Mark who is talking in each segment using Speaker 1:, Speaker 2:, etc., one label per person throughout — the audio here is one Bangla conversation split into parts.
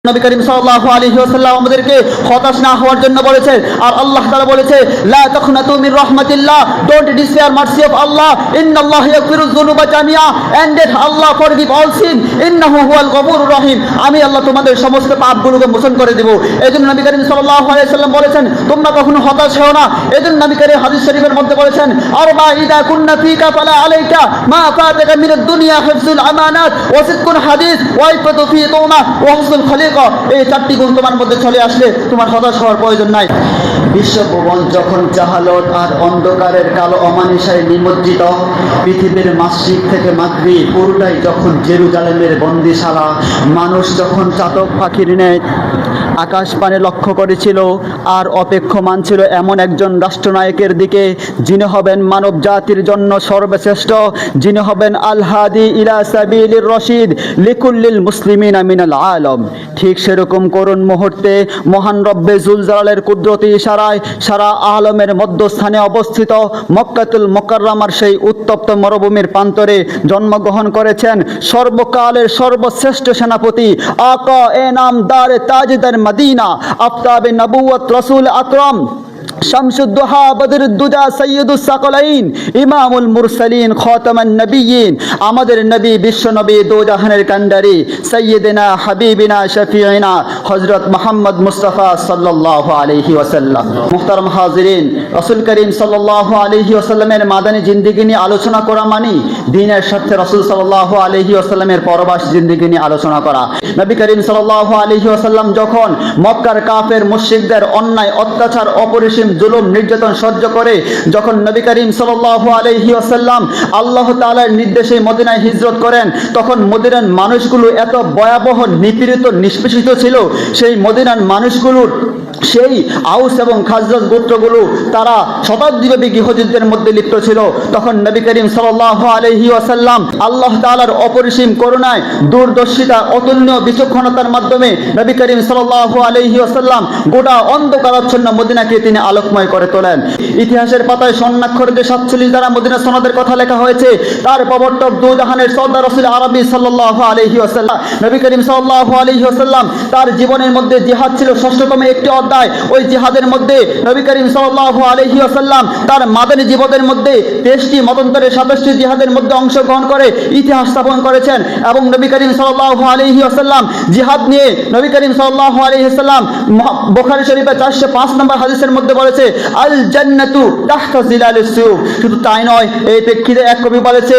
Speaker 1: নবী করিম সাল্লাল্লাহু আলাইহি ওয়াসাল্লাম আমাদেরকে হতাশ না হওয়ার জন্য বলেছেন। আর আল্লাহ তাআলা বলেছে, লা তাখনাতু মির রাহমাতিল্লাহ, don't despair mercy of Allah, ইন্নাল্লাহা ইয়াগফিরুয যুনুবা জামিআ, and that Allah forgive all sin, ইন্নাহু হুয়াল গফুরুর রহিম। আমি আল্লাহ তোমাদের সমস্ত পাপগুলোকে মোচন করে দেব। এজন্য নবী করিম সাল্লাল্লাহু আলাইহি ওয়াসাল্লাম বলেছেন, তোমরা কখনো হতাশ হও না। এজন্য নবী করিম হাদিস শরীফের মধ্যে বলেছেন, আরবা ইদা কুননা ফিকা ফালা আলাইকা মা ফাতাকা মিনাদ দুনিয়া হিফজুল আমানাত ওয়া সিদকুল হাদিস ওয়া ইফাতু ফি তুমা ওয়া হুসনুল খলিকা। এই চারটি গুণ তোমার মধ্যে চলে আসলে তোমার হতাশ হওয়ার প্রয়োজন নাই। বিশ্বভুবন যখন জাহালত আর অন্ধকারের কালো অমানিসায় নিমজ্জিত, পৃথিবীর মাসরিক থেকে মাগরিব পুরোটাই যখন জেরুজালেমের বন্দিশালা, মানুষ যখন চাতক পাখির ন্যায় আকাশ পানে লক্ষ্য করেছিল আর অপেক্ষমান ছিল এমন একজন রাষ্ট্রনায়কের দিকে, যিনি হবেন মানব জাতির জন্য সর্বশ্রেষ্ঠ, যিনি হবেন আল হাদি ইলা সাবিলির রশিদ লিকুল্লিল মুসলিমিনা মিনাল আলম। ঠিক সেরকম করুণ মুহূর্তে মহান রব্বে জুলজালালের কুদরতি ইশারায় সারা আলমের মধ্যস্থানে অবস্থিত মক্কাতুল মুকাররমার সেই উত্তপ্ত মরুভূমির প্রান্তরে জন্মগ্রহণ করেছেন সর্বকালের সর্বশ্রেষ্ঠ সেনাপতি, আকা এ নাম দারে তাজদার মদিনা, আফতাবে নবুয়ত রসুল আকরাম, শামসুদ্দোহা বদরুদ্দুজা সৈয়দুস সাকলাইন, ইমামুল মুরসালিন, খাতামান নবিয়্যিন, আমাদের নবী বিশ্ব নবী দোজাহানের কান্ডারি সৈয়দনা হাবিবিনা শফিঈনা হযরত মুহাম্মদ মুস্তাফা সাল্লাল্লাহু আলাইহি ওয়াসাল্লাম। মুহতারাম হাজিরিন, রাসূল করিম সাল্লাল্লাহু আলাইহি ওয়াসাল্লামের মাদানী জিন্দেগি নিয়ে আলোচনা করা মানে দ্বীনের স্বার্থে রাসূল সাল্লাল্লাহু আলাইহি ওয়াসাল্লামের পরবাস জিন্দেগি নিয়ে আলোচনা করা। নবী করিম সাল্লাল্লাহু আলাইহি ওয়াসাল্লাম যখন মক্কার কাফের মুশরিকদের অন্যায় অত্যাচার অপরিসীম জুলুম নির্যাতন সহ্য করে যখন নবী করিম সাল্লাল্লাহু আলাইহি ওয়াসাল্লাম আল্লাহ তাআলার নির্দেশে মদিনায় হিজরত করেন, তখন মদিনার মানুষগুলো এত ভয়াবহ নিপীড়িত নিষ্পেষিত ছিল, সেই মদিনার মানুষগুলোর সেই আউস এবং খাজরাজ গোত্রগুলো তারা শতাব্দীব্যাপী গৃহযুদ্ধের মধ্যে লিপ্ত ছিল। তখন নবী করিম সাল্লাল্লাহু আলাইহি ওয়াসাল্লাম আল্লাহ তাআলার অপরিসীম করুণায়, দূরদর্শিতা, অতুল্য বিচক্ষণতার মাধ্যমে নবী করিম সাল্লাল্লাহু আলাইহি ওয়াসাল্লাম গোটা অন্ধকারাচ্ছন্ন মদিনাকে তিনি আলোকময় করে তোলেন। ইতিহাসের পাতায় স্বর্ণাক্ষরে 47 দ্বারা মদিনা সনদের কথা লেখা হয়েছে। তার প্রবর্তক দুজাহানের সর্দার রাসূল আরবি সাল্লাল্লাহু আলাইহি ওয়াসাল্লাম নবী করিম সাল্লাল্লাহু আলাইহি ওয়াসাল্লাম তার জীবনের মধ্যে জিহাদ ছিল ষষ্ঠতম একটি অধ্যায়। ওই জিহাদের মধ্যে নবী করিম সাল্লাল্লাহু আলাইহি ওয়াসাল্লাম তার মাদানী জীবনের মধ্যে 23টি মতান্তরে 27টি জিহাদের মধ্যে অংশগ্রহণ করে ইতিহাস স্থাপন করেছেন। এবং নবী করিম সাল্লাল্লাহু আলাইহি ওয়াসাল্লাম জিহাদ নিয়ে নবী করিম সাল্লাল্লাহু আলাইহি ওয়াসাল্লাম বুখারী শরীফে 405 নম্বর হাদিসের মধ্যে বলেছে, আল জান্নাতু তাহতা জিলালিস সুয়ুফ। শুধু তাই নয়, এই প্রেক্ষিতে এক কবি বলেছে,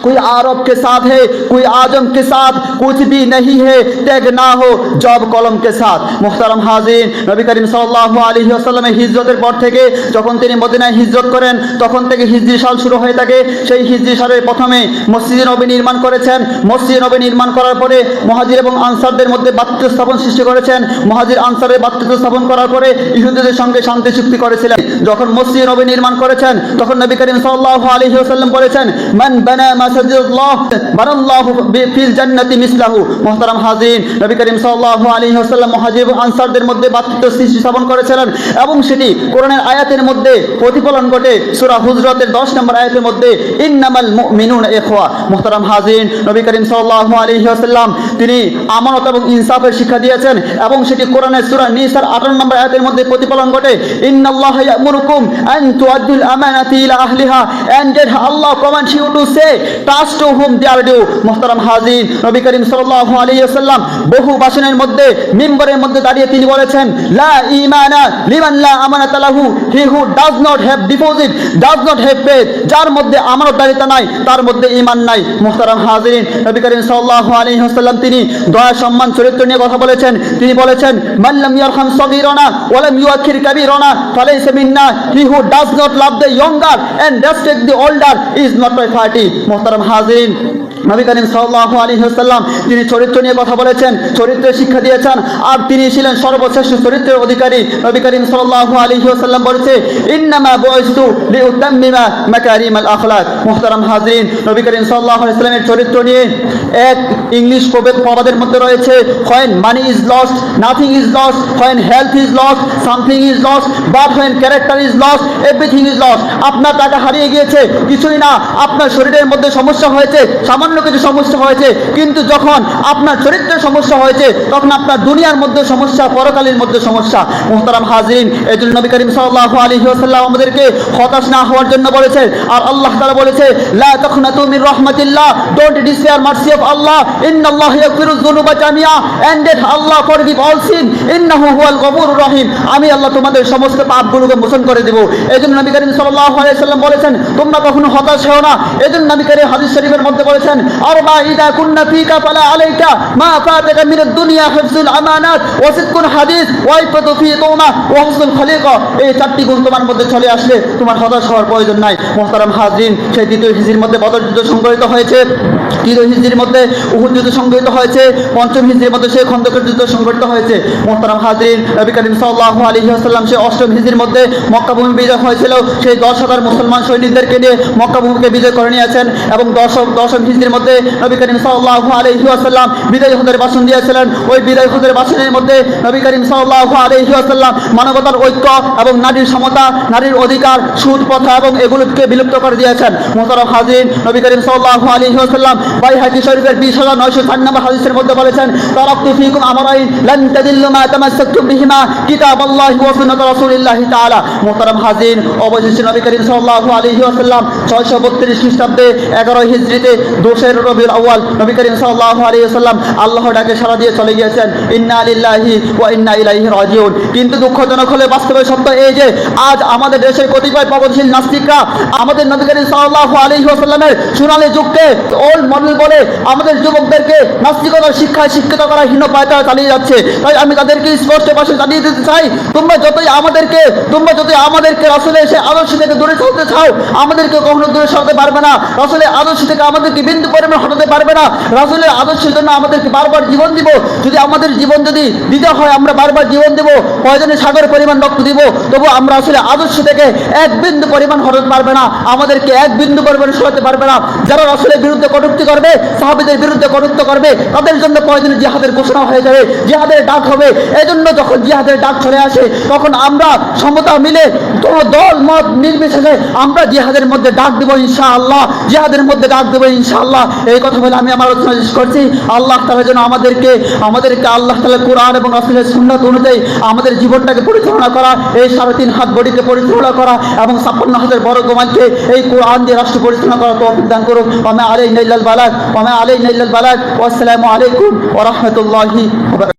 Speaker 1: কোই আরব কে সাথ হে কোই আজম কে সাথ কুছ ভি नहीं है ত্যাগ না হো জব কলম কে সাথ। মুহতারাম হাজির, নবী করিম সাল্লাল্লাহু আলাইহি ওয়াসাল্লামের হিজরতের পর থেকে যখন তিনি মদিনায় হিজরত করেন, তখন থেকে হিজরি সাল শুরু হয়ে থাকে। সেই হিজরি সালের প্রথমে মসজিদে নবী নির্মাণ করেছেন। মসজিদে নবী নির্মাণ করার পরে মুহাজির এবং আনসারদের মধ্যে ভ্রাতৃত্ব স্থাপন সৃষ্টি করেছেন। মুহাজির আনসারের ভ্রাতৃত্ব স্থাপন করার পরে ইহুদিদের সঙ্গে শান্তি চুক্তি করেছিলেন। যখন মসজিদে নবী নির্মাণ করেছেন, তখন নবী করিম সাল্লাল্লাহু আলাইহি ওয়াসাল্লাম বলেছেন, মান বানা মাসাজিদাল্লাহ বানাল্লাহু ফিল জান্নাতি মিসলাহু। মুহতারাম হাজির, নবী করিম সাল্লাল্লাহু আলাইহি ওয়াসাল্লাম মুহাজির এবং আনসারদের মধ্যে ভ্রাতৃত্ব সৃষ্টি স্থাপন করেছিলেন এবং সেটি কোরআনের আয়াতের মধ্যে প্রতিফলন ঘটে। সূরা হুজরাতের 10 নম্বর আয়াতের মধ্যে, ইন্নামাল মুমিনুনা ইখওয়া। মুহতারাম হাজির, নবী করিম সাল্লাল্লাহু আলাইহি ওয়াসাল্লাম তিনি আমানত এবং ইনসাফের শিক্ষা দিয়েছেন এবং সেটি কোরআনের সূরা নিসার 18 নম্বর আয়াতের মধ্যে প্রতিফলন ঘটে। ইন্নাল্লাহা ইয়া'মুরুকুম আন তুআদ্দুল আমানাতি ইলা আহলিহা, and that Allah commands you to say trust to whom they are due. মুহতারাম হাজির, নবী করিম সাল্লাল্লাহু আলাইহি ওয়াসাল্লাম বহু ভাষণের মধ্যে মিম্বরের মধ্যে দাঁড়িয়ে তিনি বলেছেন, লা ঈমানা লিমান লা আমানাতা লাহু, he who does not have deposit does not have faith। যার মধ্যে আমানতদারিতা নাই তার মধ্যে ঈমান নাই। মুহতারাম হাজিরিন, নবী করিম সাল্লাল্লাহু আলাইহি ওয়াসাল্লাম তিনি দয়া, সম্মান, চরিত্র নিয়ে কথা বলেছেন। তিনি বলেছেন, মান লাম ইয়ারহাম সগীরানা ওয়া লাম ইউআখির কাবীরানা ফালাইসা মিন্না, he who does not love the younger and respect the older is not my party। মুহতারাম হাজিরিন, নবী করিম সাল্লাল্লাহু আলাইহি ওয়াসাল্লাম তিনি চরিত্র নিয়ে কথা বলেছেন, চরিত্রের শিক্ষা দিয়েছেন, আর তিনি ছিলেন সর্বশ্রেষ্ঠ চরিত্রের অধিকারী। নবী করিম সাল্লাল্লাহু আলাইহি ওয়াসাল্লাম বলেছে, ইন্নামা বুইসতু লিউতাম্মিমা মাকারিমাল আখলাক। মুহতারাম হাজিরিন, নবী করিম সাল্লাল্লাহু আলাইহি ওয়াসাল্লামের চরিত্র নিয়ে এক ইংলিশ প্রবাদের মধ্যে রয়েছে, when money is lost nothing is lost, when health is lost something is lost, but when character is lost everything is lost। আপনার টাকা হারিয়ে গিয়েছে কিছুই না, আপনার শরীরের মধ্যে সমস্যা হয়েছে সামান্য অন্য কিছু সমস্যা হয়েছে, কিন্তু যখন আপনার চরিত্রের সমস্যা হয়েছে তখন আপনার দুনিয়ার মধ্যে সমস্যা, পরকালের মধ্যে সমস্যা। মুহতারাম হাজরিন, এই জন্য নবী করিম সাল্লাল্লাহু আলাইহি ওয়াসাল্লাম আমাদেরকে হতাশ না হওয়ার জন্য বলেছেন। আর আল্লাহ তাআলা বলেছে, লা তাখনাতু মির রাহমাতিল্লাহ, don't despair mercy of Allah, ইন্নাল্লাহা ইয়াগফিরুয যুনুবা জামিআ, and Allah forgive all sin, ইন্নাহু হুয়াল গফুরুর রহিম। আমি আল্লাহ তোমাদের সমস্ত পাপগুলোকে মোচন করে দেব। এই জন্য নবী করিম সাল্লাল্লাহু আলাইহি ওয়াসাল্লাম বলেছেন, তোমরা কখনো হতাশ হও না। এই জন্য নবী করিম হাদিস শরীফের মধ্যে বলেছেন, আরবা ইদা কুন্না ফিকা ফালা আলাইকা মা ফাতাকা মিনাদ দুনিয়া হিফজুল আমানাত ওয়া সিদকুল হাদিস ওয়া ইফাতু ফি তুমা ওয়া হুসনুল খলিকা। এই চারটি গুণ তোমার মধ্যে চলে আসলে তোমার হতাশ হওয়ার প্রয়োজন নাই। মুহতারাম হাজরিন, সেই দ্বিতীয় হিজরির মধ্যে বদর যুদ্ধ সংঘটিত হয়েছে, তৃতীয় হিজরির মধ্যে উহুদ যুদ্ধ সংঘটিত হয়েছে, পঞ্চম হিজরির মধ্যে সেই খন্দকের যুদ্ধ সংঘটিত হয়েছে। মুহতারাম হাজরিন, নবী করিম সাল্লাল্লাহু আলাইহি ওয়াসাল্লাম সেই অষ্টম হিজরির মধ্যে মক্কা ভূমি বিজয় হয়েছিল। সেই 10,000 মুসলমান সৈনিকদেরকে নিয়ে মক্কা ভূমিকে বিজয় করে নিয়েছেন এবং দশম হিজরির মধ্যে নবী করিম সাল্লাল্লাহু আলাইহি ওয়াসাল্লাম বিদায় হজের ভাষণ দিয়েছিলেন। ওই বিদায় হজের ভাষণের মধ্যে নবী করিম সাল্লাল্লাহু আলাইহি ওয়াসাল্লাম মানবতার ঐক্য এবং নারীর সমতা, নারীর অধিকার, সুদ প্রথা এবং এগুলোকে বিলুপ্ত করে দিয়েছেন। মুহতারাম হাজরিন, নবী করিম সাল্লাল্লাহু আলাইহি ওয়াসাল্লাম বাইহাকী শরীফের 20,904 নম্বর হাদিসের মধ্যে বলেছেন, তারাকতু ফীকুম আমরাইন লান তাদিল্লু মা তামাসসাকতুম বিহিমা কিতাবাল্লাহি ওয়া সুন্নাত রাসূলিল্লাহি তাআলা। মুহতারাম হাজরিন, অবশেষে নবী করিম সাল্লাল্লাহু আলাইহি ওয়াসাল্লাম 632 খ্রিস্টাব্দে 11 হিজরিতে 2 রবিউল আউয়াল নবী করিম সাল্লাল্লাহু আলাইহি ওয়াসাল্লাম আল্লাহর ডাকে সাড়া দিয়ে চলে গিয়েছেন। ইন্না লিল্লাহি ওয়া ইন্না ইলাইহি রাজিউন। কিন্তু দুঃখজনক হলে বাস্তবে সত্য এই যে আজ আমাদের দেশের কতিপয় প্রগতিশীল নাস্তিকরা আমাদের নবী করিম সাল্লাল্লাহু আলাইহি ওয়াসাল্লামের সোনালী যুগকে ওল্ড মডেল বলে আমাদের যুবকদেরকে নাস্তিকতার শিক্ষায় শিক্ষিত করার হীন পায়তারা চালিয়ে যাচ্ছে। তাই আমি তাদেরকে স্পষ্ট ভাষায় জানিয়ে দিতে চাই, তোমরা যতই আমাদেরকে রাসূলের সেই আদর্শ থেকে দূরে চলতে চাও, আমাদেরকে কখনো দূরে সরাতে পারবে না। রাসূলের আদর্শ থেকে আমাদেরকে বিন্দু পরিমাণ হটাতে পারবে না। রাসূলের আদর্শের জন্য আমাদেরকে বারবার জীবন দিব। যদি আমাদের জীবন যদি দিতে হয়, আমরা বারবার জীবন দেব, প্রয়োজনে সাগর পরিমাণ রক্ত দিব, তবু আমরা আসলে আদর্শ থেকে এক বিন্দু পরিমাণ হটাতে পারবে না, আমাদেরকে এক বিন্দু পরিমাণ সরাতে পারবে না। যারা রাসূলের বিরুদ্ধে কটূক্তি করবে, সাহাবীদের বিরুদ্ধে কটূক্তি করবে, তাদের জন্য প্রয়োজনে জিহাদের ঘোষণা হয়ে যাবে, জিহাদের ডাক হবে। এই জন্য যখন জিহাদের ডাক চলে আসে তখন আমরা সমতা মিলে দল মত নির্বিশেষে আমরা জিহাদের মধ্যে ডাক দেব ইনশাআল্লাহ, জিহাদের মধ্যে ডাক দেব ইনশাআল্লাহ। এই কথা বলে আমি আমার আলোচনা শেষ করছি। আল্লাহ তাআলা যেন আমাদেরকে আল্লাহ তাআলার কোরআন এবং রাসূলের সুন্নাত অনুযায়ী আমাদের জীবনটাকে পরিচালনা করা, এই 3.5 হাত বডিকে পরিচালনা করা এবং 56 হাতের বড় গোমানকে এই কোরআন দিয়ে রাষ্ট্র পরিচালনা করা তৌফিক দান করুন। ওয়া মা আলাইনা ইল্লাল বালাগ, ওয়া মা আলাইনা ইল্লাল বালাগ। ওয়া আসসালামু আলাইকুম ওয়া রাহমাতুল্লাহি ওয়া বারাকাতুহু।